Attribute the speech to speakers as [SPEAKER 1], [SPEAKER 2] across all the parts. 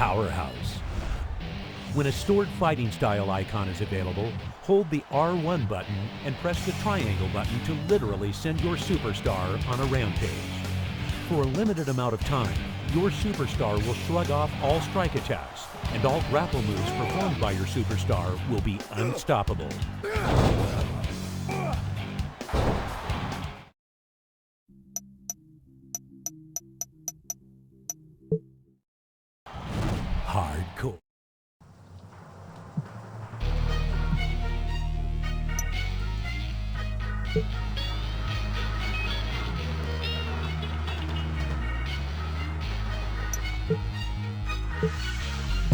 [SPEAKER 1] powerhouse. When a stored fighting style icon is available, hold the R1 button and press the triangle button to literally send your superstar on a rampage. For a limited amount of time, your superstar will shrug off all strike attacks, and all grapple moves performed by your superstar will be unstoppable. Hardcore.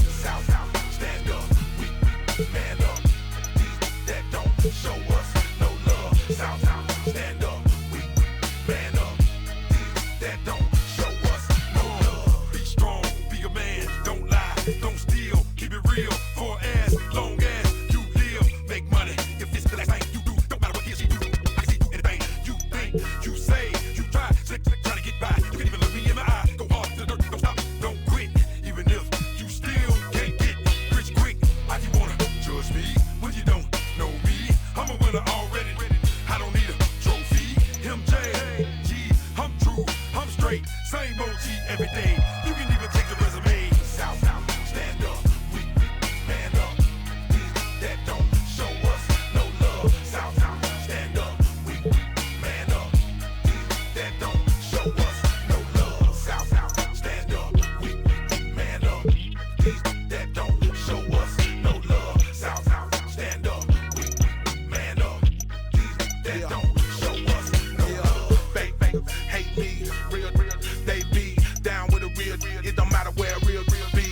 [SPEAKER 2] South, stand up, we man up. These that don't show us no love. South, stand up, we man up. These that don't show us no love. Be strong, be a man, don't lie, don't steal, keep it real for as long as you live. Make money, if it's the last thing you do, don't matter what he or she do. I see you anything you think, you say, you try, trying to get by. You can even look me in my eye, go hard to the dirt, don't stop, don't quit. Even if you still can't get rich quick, like you wanna judge me when you don't know me. I'm a winner already, I don't need a trophy. MJ, I'm true, I'm straight, same OG every day. You can even take the resume. South, stand up, we man up. These that don't show us no love. South, stand up, we man up. These that don't show us no love. South, stand up, we man up. These that don't show us no love. South, stand up, we man up. These that don't show us no love. Fake, hate me, real, they be down with a real. It don't matter where real be.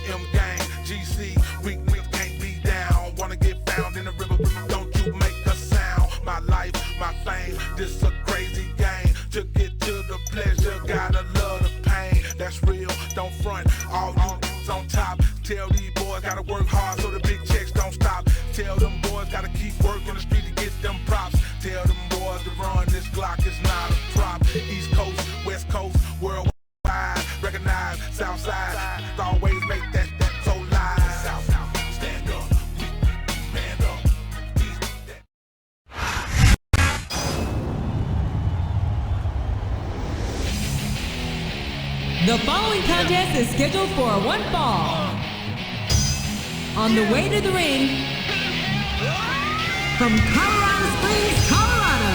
[SPEAKER 2] M gang, GC, we can't be down. Wanna get found in the river, don't you make a sound. My life, my fame, this a crazy game. To get to the pleasure, gotta love the pain. That's real, don't front, all you on top. Tell these boys gotta work hard so the big checks don't stop. Tell them boys gotta keep working the street to get them props. Tell them boys to run, this Glock is not a prop. East Coast, West Coast, worldwide, recognize Southside. Always make that so live. South, stand up, man up.
[SPEAKER 3] The following contest is scheduled for one fall. On the way to the ring, from Colorado Springs, Colorado,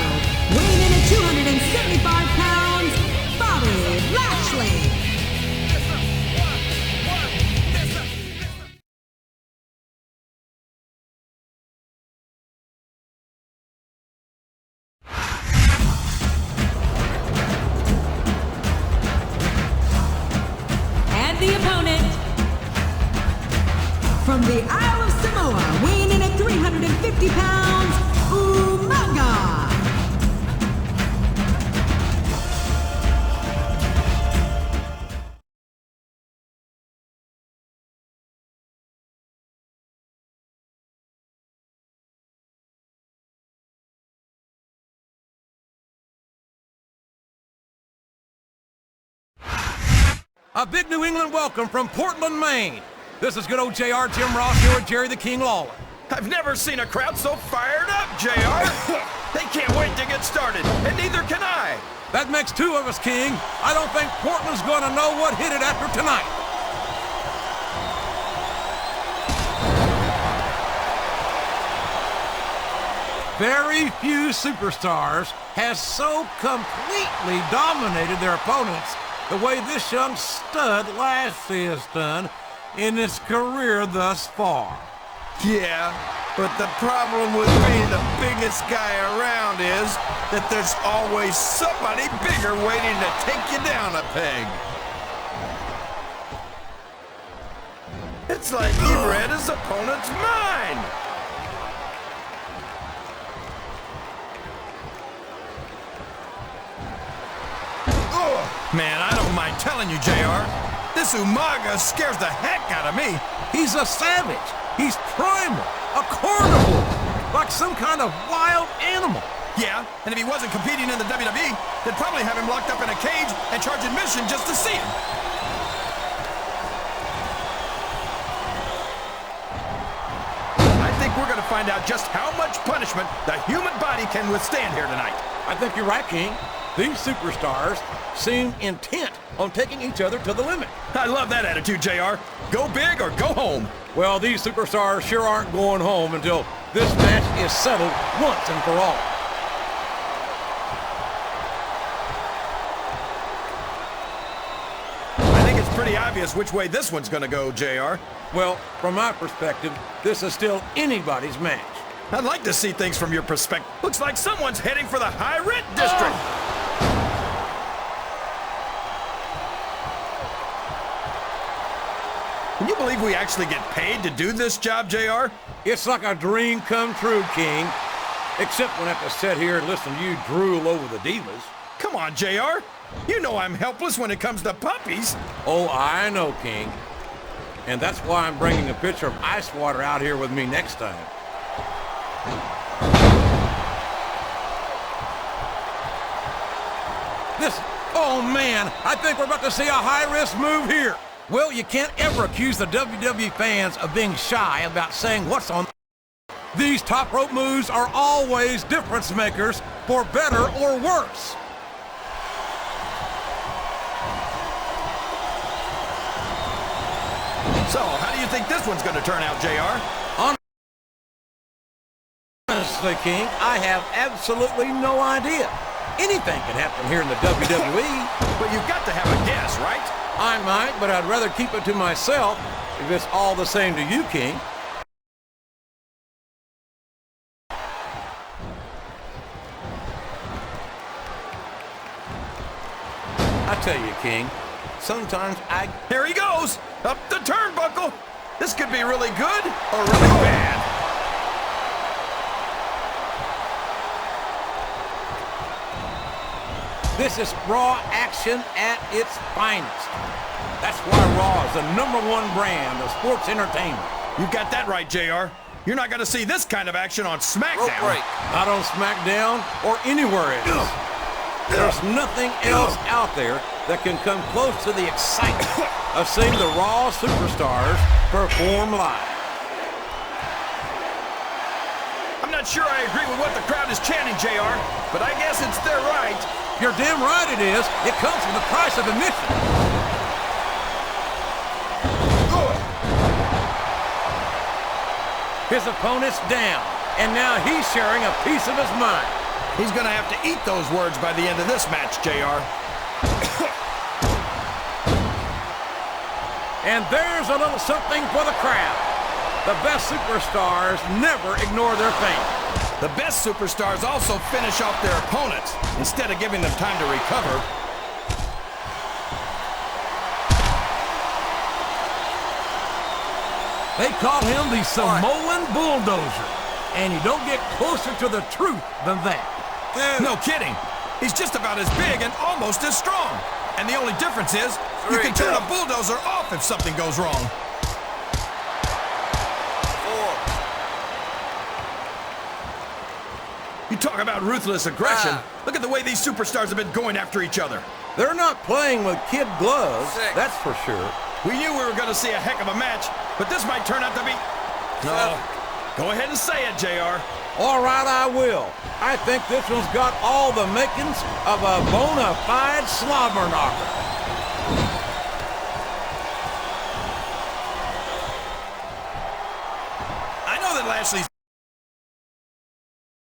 [SPEAKER 3] weighing in at 275 pounds, Bobby Lashley. And the opponent, from the Isle of Samoa, weighing in at 350 pounds, Umaga.
[SPEAKER 4] A big New England welcome from Portland, Maine. This is good old JR, Jim Ross here with Jerry the King Lawler.
[SPEAKER 5] I've never seen a crowd so fired up, JR. They can't wait to get started, and neither can I.
[SPEAKER 4] That makes two of us, King. I don't think Portland's going to know what hit it after tonight. Very few superstars has so completely dominated their opponents the way this young stud Lashley has done in his career thus far.
[SPEAKER 5] Yeah, but the problem with being the biggest guy around is that there's always somebody bigger waiting to take you down a peg. It's like he read his opponent's mind. Man, I don't mind telling you, JR, this Umaga scares the heck out of me.
[SPEAKER 4] He's a savage. He's primal, a carnivore, like some kind of wild animal.
[SPEAKER 5] Yeah, and if he wasn't competing in the WWE, they'd probably have him locked up in a cage and charge admission just to see him. find out just how much punishment the human body can withstand here tonight.
[SPEAKER 4] I think you're right, King. These superstars seem intent on taking each other to the limit.
[SPEAKER 5] I love that attitude, JR. Go big or go home.
[SPEAKER 4] Well, these superstars sure aren't going home until this match is settled once and for all.
[SPEAKER 5] I think it's pretty obvious which way this one's gonna go, JR.
[SPEAKER 4] Well, from my perspective, this is still anybody's match.
[SPEAKER 5] I'd like to see things from your perspective. Looks like someone's heading for the high rent district. Can you believe we actually get paid to do this job, JR?
[SPEAKER 4] It's like a dream come true, King. Except when I have to sit here and listen to you drool over the divas.
[SPEAKER 5] Come on, JR. You know I'm helpless when it comes to puppies.
[SPEAKER 4] Oh, I know, King. And that's why I'm bringing a pitcher of ice water out here with me next time. Oh man, I think we're about to see a high-risk move here. Well, you can't ever accuse the WWE fans of being shy about saying what's on. These top rope moves are always difference makers, for better or worse.
[SPEAKER 5] So, how do you think this one's gonna turn out, JR?
[SPEAKER 4] Honestly, King, I have absolutely no idea. Anything can happen here in the WWE.
[SPEAKER 5] But you've got to have a guess, right?
[SPEAKER 4] I might, but I'd rather keep it to myself if it's all the same to you, King. I tell you, King, sometimes
[SPEAKER 5] Here he goes! Up the turnbuckle! This could be really good or really bad.
[SPEAKER 4] This is Raw action at its finest. That's why Raw is the #1 brand of sports entertainment.
[SPEAKER 5] You got that right, JR. You're not going to see this kind of action on SmackDown.
[SPEAKER 4] Not on SmackDown or anywhere else. There's nothing else out there that can come close to the excitement of seeing the Raw superstars perform live.
[SPEAKER 5] I'm not sure I agree with what the crowd is chanting, JR, but I guess it's their right.
[SPEAKER 4] You're damn right it is. It comes with the price of admission. His opponent's down, and now he's sharing a piece of his mind.
[SPEAKER 5] He's going to have to eat those words by the end of this match, JR.
[SPEAKER 4] And there's a little something for the crowd. The best superstars never ignore their fans.
[SPEAKER 5] The best superstars also finish off their opponents instead of giving them time to recover.
[SPEAKER 4] They call him the Samoan Bulldozer, and you don't get closer to the truth than that.
[SPEAKER 5] No kidding. He's just about as big and almost as strong. And the only difference is you can turn a bulldozer off if something goes wrong. You talk about ruthless aggression. Look at the way these superstars have been going after each other.
[SPEAKER 4] They're not playing with kid gloves, that's for sure.
[SPEAKER 5] We knew we were going to see a heck of a match, but this might turn out to be... No. Go ahead and say it, JR.
[SPEAKER 4] All right, I will. I think this one's got all the makings of a bona fide slobber knocker.
[SPEAKER 5] I know that Lashley's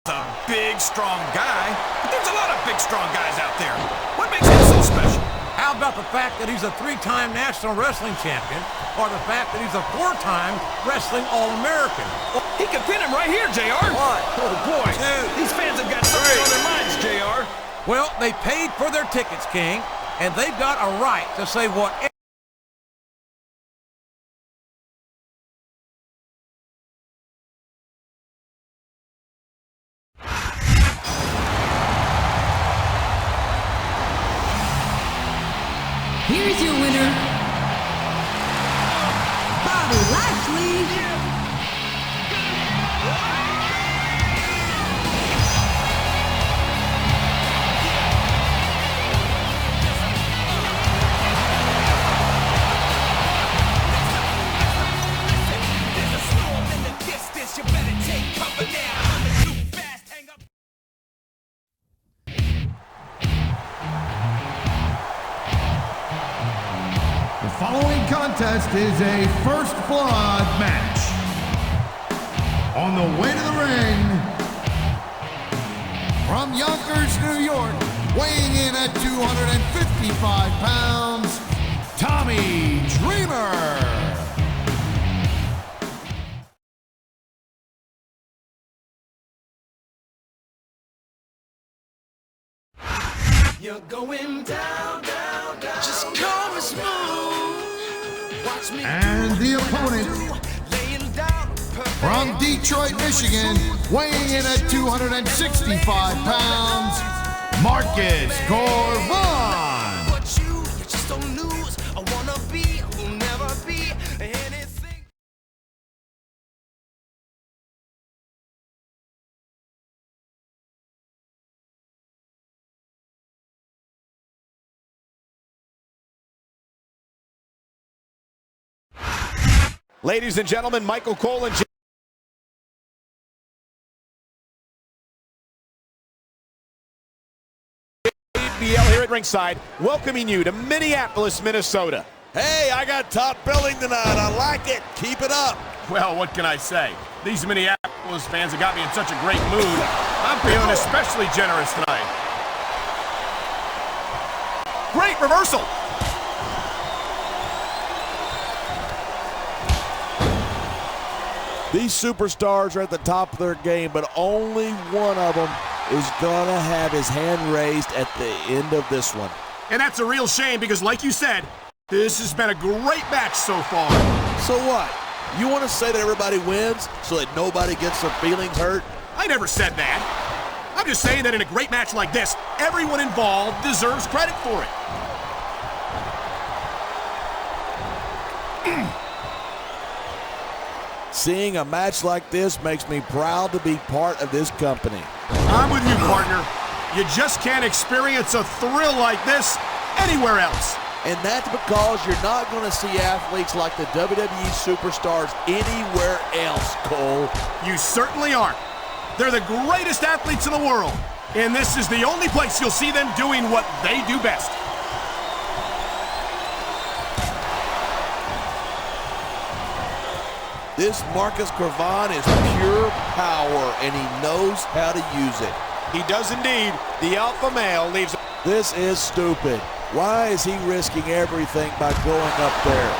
[SPEAKER 5] a big, strong guy, but there's a lot of big, strong guys out there. What makes him so special?
[SPEAKER 4] How about the fact that he's a 3-time National Wrestling Champion, or the fact that he's a 4-time Wrestling All-American?
[SPEAKER 5] He can pin him right here, JR. One. Oh, boy. These fans have got something on their minds, JR.
[SPEAKER 4] Well, they paid for their tickets, King, and they've got a right to say whatever.
[SPEAKER 3] Here's your winner, Bobby Lashley.
[SPEAKER 2] There's a storm in the distance, you better take
[SPEAKER 6] following contest is a first blood match. On the way to the ring, from Yonkers, New York, weighing in at 255 pounds, Tommy Dreamer.
[SPEAKER 2] You're going down, down, down. Just come and smooth. Watch me.
[SPEAKER 6] And the opponent, from Detroit, Michigan, weighing in at 265 pounds, Marcus Corvon.
[SPEAKER 2] But you just don't lose. I wanna be, will never be anything.
[SPEAKER 7] Ladies and gentlemen, Michael Cole and GmbH here at ringside, welcoming you to Minneapolis, Minnesota.
[SPEAKER 5] Hey, I got top billing tonight. I like it. Keep it up.
[SPEAKER 7] Well, what can I say? These Minneapolis fans have got me in such a great mood. I'm feeling especially generous tonight. Great reversal.
[SPEAKER 5] These superstars are at the top of their game, but only one of them is gonna have his hand raised at the end of this one.
[SPEAKER 7] And that's a real shame because, like you said, this has been a great match so far.
[SPEAKER 5] So what? You want to say that everybody wins so that nobody gets their feelings hurt?
[SPEAKER 7] I never said that. I'm just saying that in a great match like this, everyone involved deserves credit for it.
[SPEAKER 5] Seeing a match like this makes me proud to be part of this company.
[SPEAKER 7] I'm with you, partner. You just can't experience a thrill like this anywhere else.
[SPEAKER 5] And that's because you're not going to see athletes like the WWE superstars anywhere else, Cole.
[SPEAKER 7] You certainly aren't. They're the greatest athletes in the world, and this is the only place you'll see them doing what they do best.
[SPEAKER 5] This Marcus Corvon is pure power, and he knows how to use it.
[SPEAKER 7] He does indeed. The alpha male leaves.
[SPEAKER 5] This is stupid. Why is he risking everything by going up there?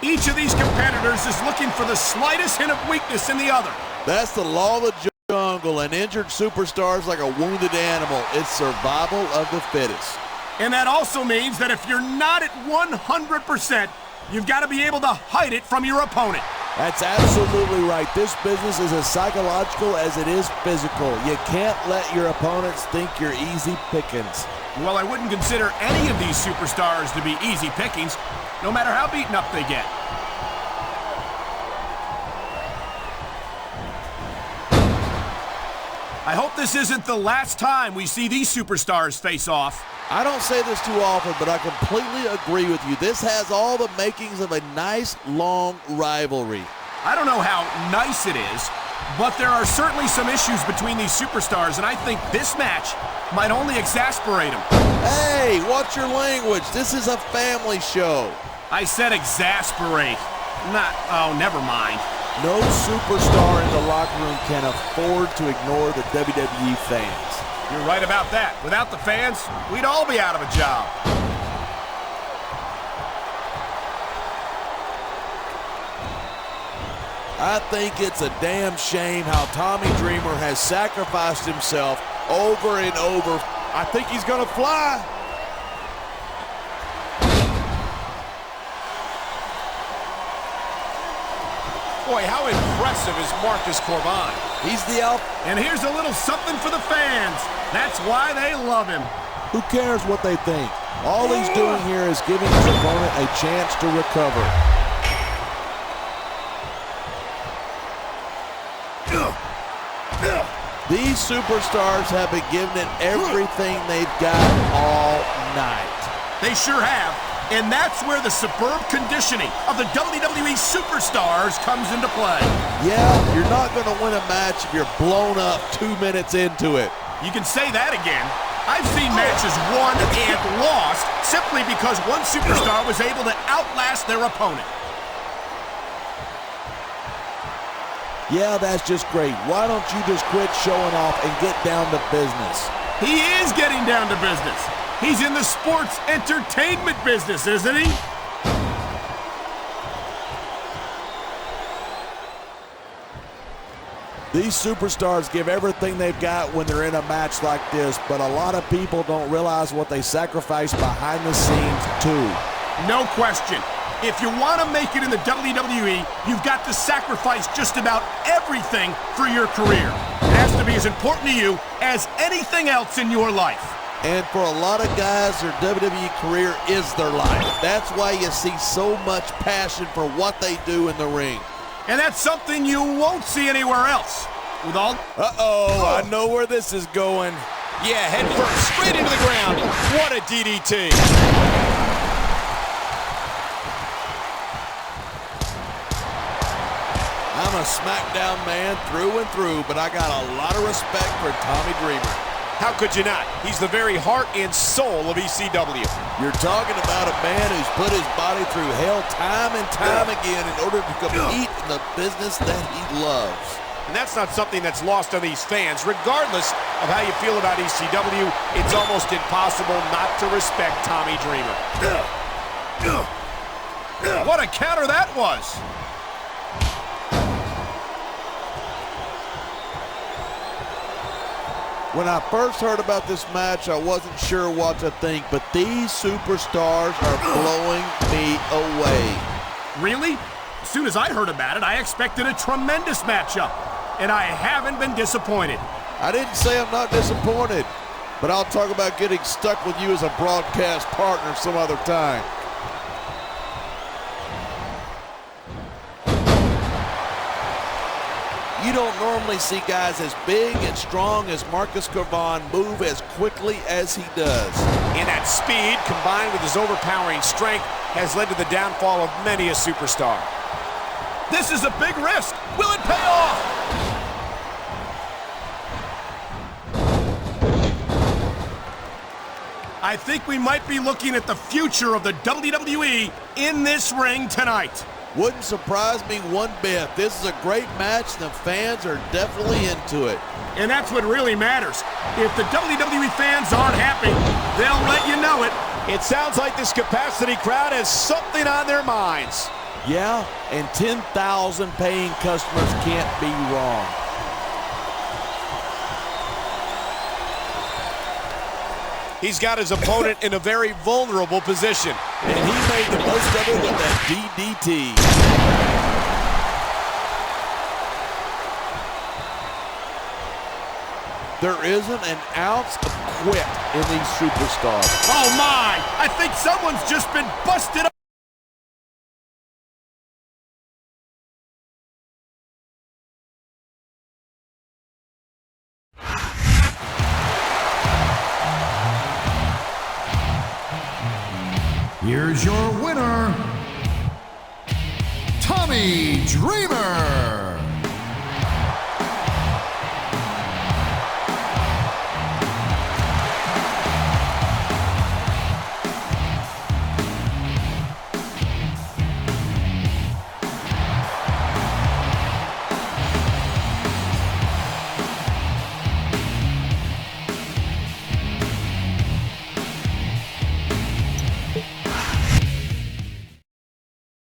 [SPEAKER 7] Each of these competitors is looking for the slightest hint of weakness in the other.
[SPEAKER 5] That's the law of the jungle, and injured superstars like a wounded animal. It's survival of the fittest.
[SPEAKER 7] And that also means that if you're not at 100%, you've got to be able to hide it from your opponent.
[SPEAKER 5] That's absolutely right. This business is as psychological as it is physical. You can't let your opponents think you're easy pickings.
[SPEAKER 7] Well, I wouldn't consider any of these superstars to be easy pickings, no matter how beaten up they get. I hope this isn't the last time we see these superstars face off.
[SPEAKER 5] I don't say this too often, but I completely agree with you. This has all the makings of a nice, long rivalry.
[SPEAKER 7] I don't know how nice it is, but there are certainly some issues between these superstars, and I think this match might only exasperate them.
[SPEAKER 5] Hey, watch your language. This is a family show.
[SPEAKER 7] I said exasperate, not, oh, never mind.
[SPEAKER 5] No superstar in the locker room can afford to ignore the WWE fans.
[SPEAKER 7] You're right about that. Without the fans, we'd all be out of a job.
[SPEAKER 5] I think it's a damn shame how Tommy Dreamer has sacrificed himself over and over. I think he's gonna fly.
[SPEAKER 7] Boy, how impressive is Marcus Corvon.
[SPEAKER 5] He's the alpha.
[SPEAKER 7] And here's a little something for the fans. That's why they love him.
[SPEAKER 5] Who cares what they think? All he's doing here is giving his opponent a chance to recover. These superstars have been giving it everything they've got all night.
[SPEAKER 7] They sure have. And that's where the superb conditioning of the WWE superstars comes into play.
[SPEAKER 5] Yeah, you're not going to win a match if you're blown up 2 minutes into it.
[SPEAKER 7] You can say that again. I've seen matches won and lost simply because one superstar was able to outlast their opponent.
[SPEAKER 8] Yeah, that's just great. Why don't you just quit showing off and get down to business?
[SPEAKER 7] He is getting down to business. He's in the sports entertainment business, isn't he?
[SPEAKER 8] These superstars give everything they've got when they're in a match like this, but a lot of people don't realize what they sacrifice behind the scenes, too.
[SPEAKER 7] No question. If you want to make it in the WWE, you've got to sacrifice just about everything for your career. It has to be as important to you as anything else in your life.
[SPEAKER 8] And for a lot of guys, their WWE career is their life. That's why you see so much passion for what they do in the ring.
[SPEAKER 7] And that's something you won't see anywhere else. With all...
[SPEAKER 8] I know where this is going.
[SPEAKER 9] Yeah, head first, straight into the ground. What a DDT.
[SPEAKER 8] I'm a SmackDown man through and through, but I got a lot of respect for Tommy Dreamer.
[SPEAKER 9] How could you not? He's the very heart and soul of ECW.
[SPEAKER 8] You're talking about a man who's put his body through hell time and time again in order to compete in the business that he loves.
[SPEAKER 9] And that's not something that's lost on these fans. Regardless of how you feel about ECW, it's almost impossible not to respect Tommy Dreamer.
[SPEAKER 7] What a counter that was!
[SPEAKER 8] When I first heard about this match, I wasn't sure what to think, but these superstars are blowing me away.
[SPEAKER 7] Really? As soon as I heard about it, I expected a tremendous matchup, and I haven't been disappointed.
[SPEAKER 8] I didn't say I'm not disappointed, but I'll talk about getting stuck with you as a broadcast partner some other time. You don't normally see guys as big and strong as Marcus Cavon move as quickly as he does.
[SPEAKER 9] And that speed, combined with his overpowering strength, has led to the downfall of many a superstar.
[SPEAKER 7] This is a big risk. Will it pay off? I think we might be looking at the future of the WWE in this ring tonight.
[SPEAKER 8] Wouldn't surprise me one bit. This is a great match, and the fans are definitely into it.
[SPEAKER 7] And that's what really matters. If the WWE fans aren't happy, they'll let you know it.
[SPEAKER 9] It sounds like this capacity crowd has something on their minds.
[SPEAKER 8] Yeah, and 10,000 paying customers can't be wrong.
[SPEAKER 9] He's got his opponent in a very vulnerable position.
[SPEAKER 8] And he made the most of it with that DDT. There isn't an ounce of quit in these superstars.
[SPEAKER 7] Oh my! I think someone's just been busted up.
[SPEAKER 6] Here's your winner, Tommy Dreamer.